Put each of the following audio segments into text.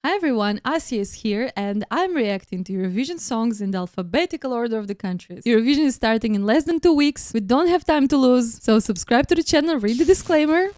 Hi everyone, Asya is here and I'm reacting to Eurovision songs in the alphabetical order of the countries. Eurovision is starting in less than 2 weeks, we don't have time to lose, so subscribe to the channel, read the disclaimer,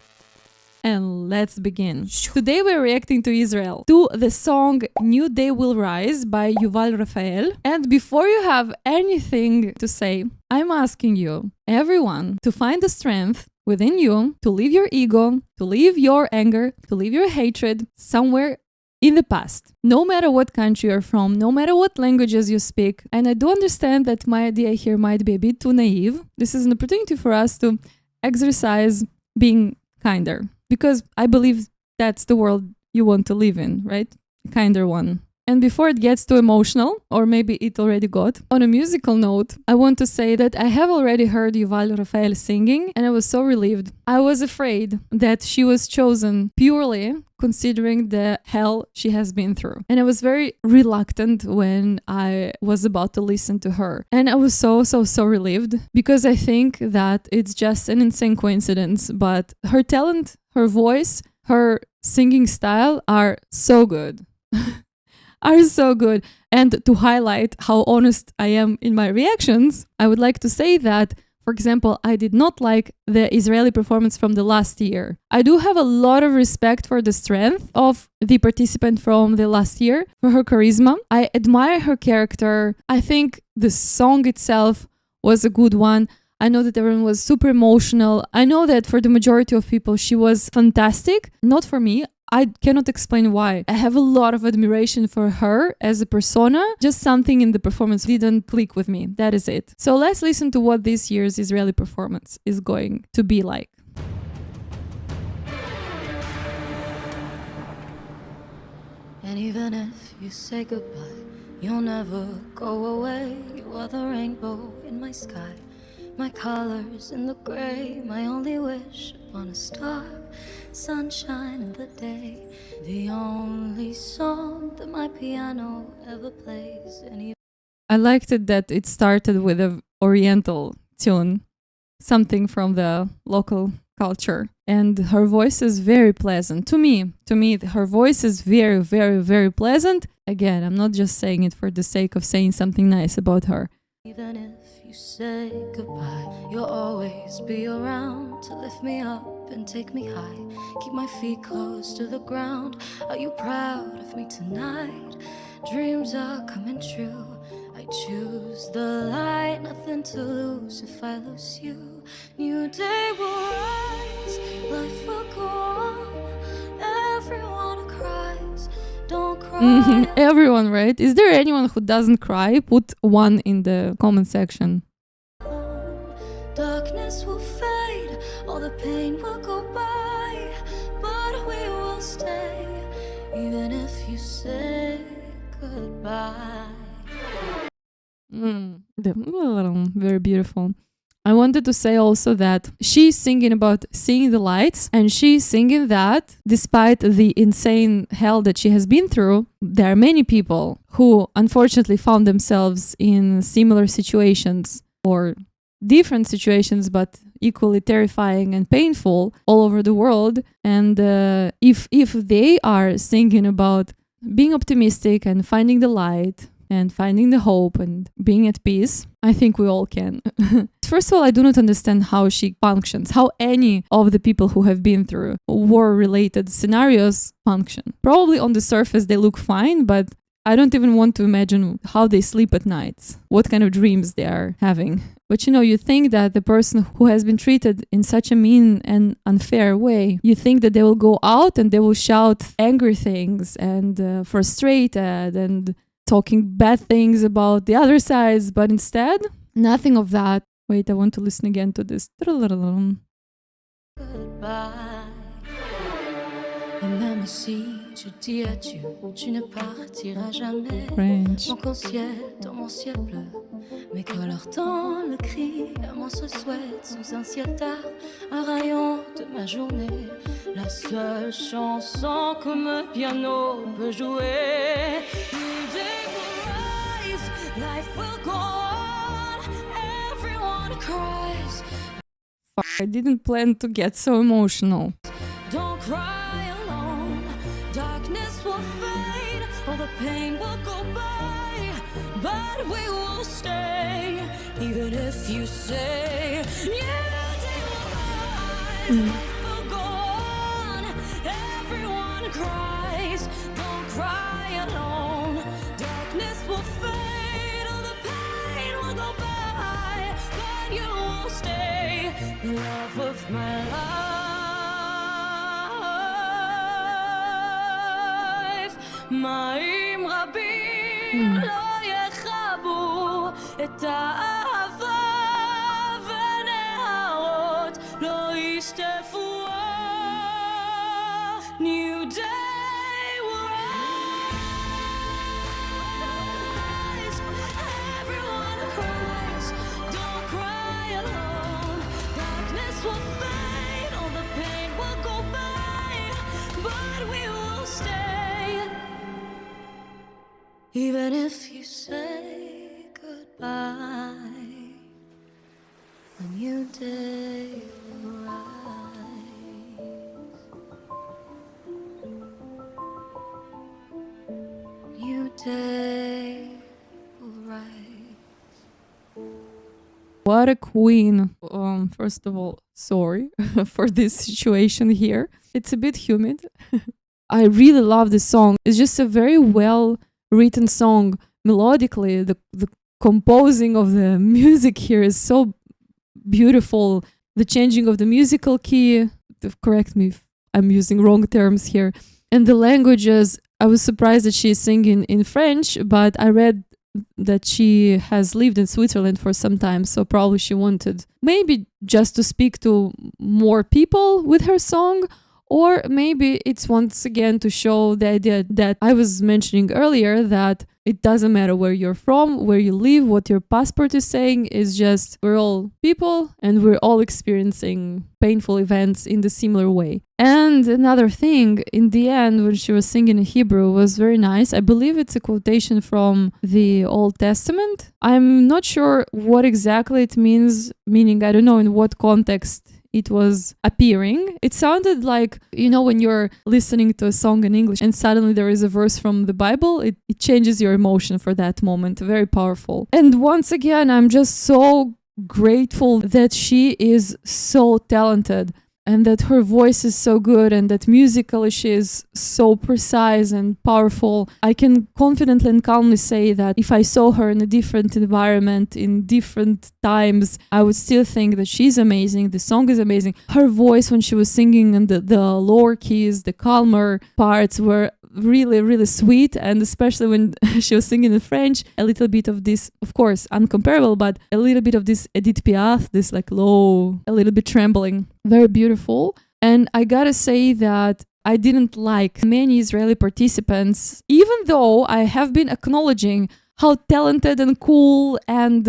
and let's begin. Today we're reacting to Israel, to the song New Day Will Rise by Yuval Raphael. And before you have anything to say, I'm asking you, everyone, to find the strength within you to leave your ego, to leave your anger, to leave your hatred somewhere in the past. No matter what country you're from, no matter what languages you speak, and I do understand that my idea here might be a bit too naive, this is an opportunity for us to exercise being kinder. Because I believe that's the world you want to live in, right? A kinder one. And before it gets too emotional, or maybe it already got, on a musical note, I want to say that I have already heard Yuval Raphael singing, and I was so relieved. I was afraid that she was chosen purely considering the hell she has been through. And I was very reluctant when I was about to listen to her. And I was so relieved, because I think that it's just an insane coincidence, but her talent, her voice, her singing style are so good. Are so good. And to highlight how honest I am in my reactions, I would like to say that, for example, I did not like the Israeli performance from the last year. I do have a lot of respect for the strength of the participant from the last year, for her charisma. I admire her character. I think the song itself was a good one. I know that everyone was super emotional. I know that for the majority of people, she was fantastic. Not for me. I cannot explain why. I have a lot of admiration for her as a persona. Just something in the performance didn't click with me. That is it. So let's listen to what this year's Israeli performance is going to be like. And even if you say goodbye, you'll never go away. You are the rainbow in my sky, my colors in the gray, my only wish upon a star, sunshine in the day, the only song that my piano ever plays. I liked it that it started with an oriental tune, something from the local culture, and her voice is very pleasant. To me, her voice is very pleasant. Again, I'm not just saying it for the sake of saying something nice about her. Even if you say goodbye, you'll always be around to lift me up and take me high, keep my feet close to the ground. Are you proud of me tonight? Dreams are coming true. I choose the light, nothing to lose if I lose you. New day will rise, life will go on. Everyone cries, don't cry. Everyone, right? Is there anyone who doesn't cry? Put one in the comment section. Darkness will fade, all the pain will go by, but we will stay, even if you say goodbye. Very beautiful. I wanted to say also that she's singing about seeing the lights, and she's singing that despite the insane hell that she has been through, there are many people who unfortunately found themselves in similar situations or different situations, but equally terrifying and painful all over the world. And if they are singing about being optimistic and finding the light and finding the hope and being at peace, I think we all can. First of all, I do not understand how she functions, how any of the people who have been through war-related scenarios function. Probably on the surface they look fine, but I don't even want to imagine how they sleep at night, what kind of dreams they are having. But you think that the person who has been treated in such a mean and unfair way, you think that they will go out and they will shout angry things and frustrated and talking bad things about the other sides, but instead, nothing of that. Wait, I want to listen again to this. Goodbye. Et même si tu dis adieu, tu ne partiras jamais. French. Mon ciel dans mon ciel bleu, mes couleurs dans le cri, on se souhaite sous un ciel tard, un rayon de ma journée, la seule chanson que mon piano peut jouer. New day will rise, life will go on, everyone cries. I didn't plan to get so emotional. Don't cry alone, darkness will fade. fade, all the pain will go by, but we will stay, even if you say you didn't. Will go on, everyone cries, don't cry alone, darkness will fade, all the pain will go by, but you will stay, love of my life. מים רבים לא יכבו את האהבה, ונהרות לא ישטפו. New day will rise, everyone cries, don't cry alone, darkness will fade, all the pain will go by, but we will stay, even if you say goodbye. A new day will rise, new day will rise. What a queen. First of all, sorry for this situation here. It's a bit humid. I really love this song. It's just a very well written song melodically. The composing of the music here is so beautiful. The changing of the musical key, correct me if I'm using wrong terms here, and the languages. I was surprised that she is singing in French, but I read that she has lived in Switzerland for some time, so probably she wanted maybe just to speak to more people with her song, or maybe it's once again to show the idea that I was mentioning earlier, that it doesn't matter where you're from, where you live, what your passport is saying, is just we're all people and we're all experiencing painful events in the similar way. And another thing, in the end, when she was singing in Hebrew, was very nice. I believe it's a quotation from the Old Testament. I'm not sure what exactly it means, meaning I don't know in what context it was appearing. It sounded like, you know, when you're listening to a song in English and suddenly there is a verse from the Bible, it changes your emotion for that moment. Very powerful. And once again, I'm just so grateful that she is so talented, and that her voice is so good, and that musically she is so precise and powerful. I can confidently and calmly say that if I saw her in a different environment, in different times, I would still think that she's amazing. The song is amazing. Her voice when she was singing and the lower keys, the calmer parts were really, really sweet, and especially when she was singing in French, a little bit of this, of course, uncomparable, but a little bit of this Edith Piaf, this like low, a little bit trembling, very beautiful. And I gotta say that I didn't like many Israeli participants, even though I have been acknowledging how talented and cool and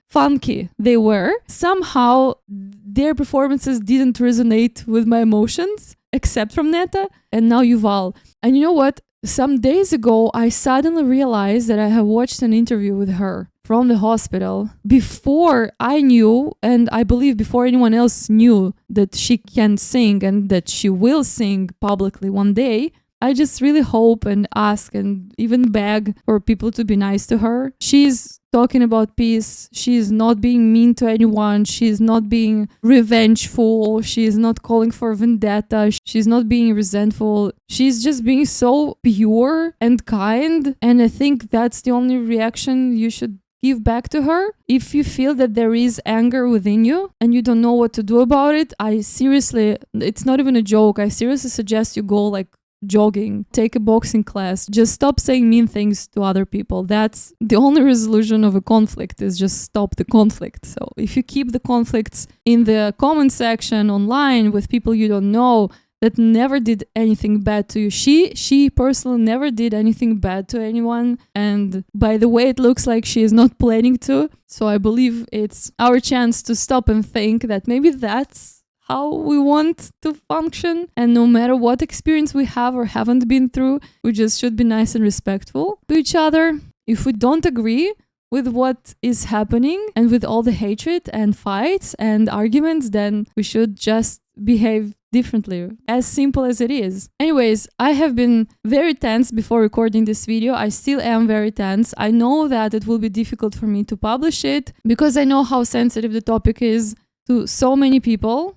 funky they were. Somehow their performances didn't resonate with my emotions, except from Neta and now Yuval. And you know what? Some days ago, I suddenly realized that I have watched an interview with her from the hospital before I knew, and I believe before anyone else knew, that she can sing and that she will sing publicly one day. I just really hope and ask and even beg for people to be nice to her. She's talking about peace. She's not being mean to anyone. She's not being revengeful. She's not calling for vendetta. She's not being resentful. She's just being so pure and kind. And I think that's the only reaction you should give back to her. If you feel that there is anger within you and you don't know what to do about it, I seriously, it's not even a joke. I seriously suggest you go like jogging, take a boxing class, just stop saying mean things to other people. That's the only resolution of a conflict, is just stop the conflict. So if you keep the conflicts in the comment section online with people you don't know that never did anything bad to you, she personally never did anything bad to anyone, and by the way it looks like she is not planning to. So I believe it's our chance to stop and think that maybe that's how we want to function, and no matter what experience we have or haven't been through, we just should be nice and respectful to each other. If we don't agree with what is happening and with all the hatred and fights and arguments, then we should just behave differently. As simple as it is. Anyways, I have been very tense before recording this video. I still am very tense. I know that it will be difficult for me to publish it because I know how sensitive the topic is to so many people.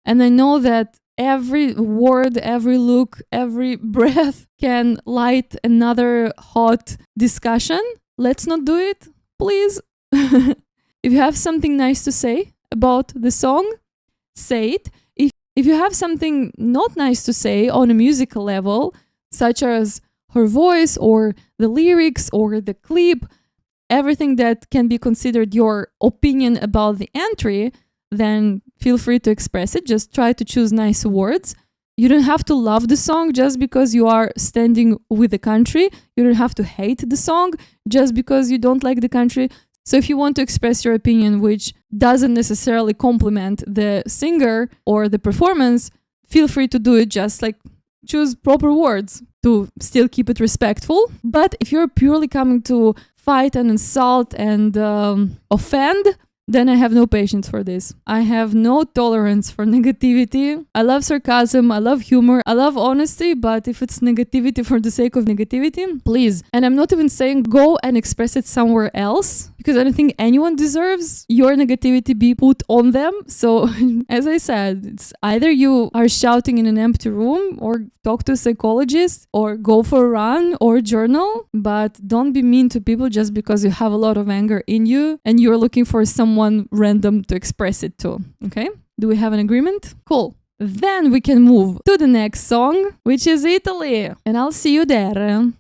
And I know that every word, every look, every breath can light another hot discussion. Let's not do it, please. If you have something nice to say about the song, say it. If you have something not nice to say on a musical level, such as her voice or the lyrics or the clip, everything that can be considered your opinion about the entry, then feel free to express it. Just try to choose nice words. You don't have to love the song just because you are standing with the country. You don't have to hate the song just because you don't like the country. So if you want to express your opinion, which doesn't necessarily compliment the singer or the performance, feel free to do it. Just like choose proper words to still keep it respectful. But if you're purely coming to fight and insult and offend, then I have no patience for this. I have no tolerance for negativity. I love sarcasm, I love humor, I love honesty, but if it's negativity for the sake of negativity, please. And I'm not even saying go and express it somewhere else, because I don't think anyone deserves your negativity be put on them. So, as I said, it's either you are shouting in an empty room, or talk to a psychologist, or go for a run, or journal, but don't be mean to people just because you have a lot of anger in you and you're looking for someone random to express it to. Okay? Do we have an agreement? Cool. Then we can move to the next song, which is Italy. And I'll see you there.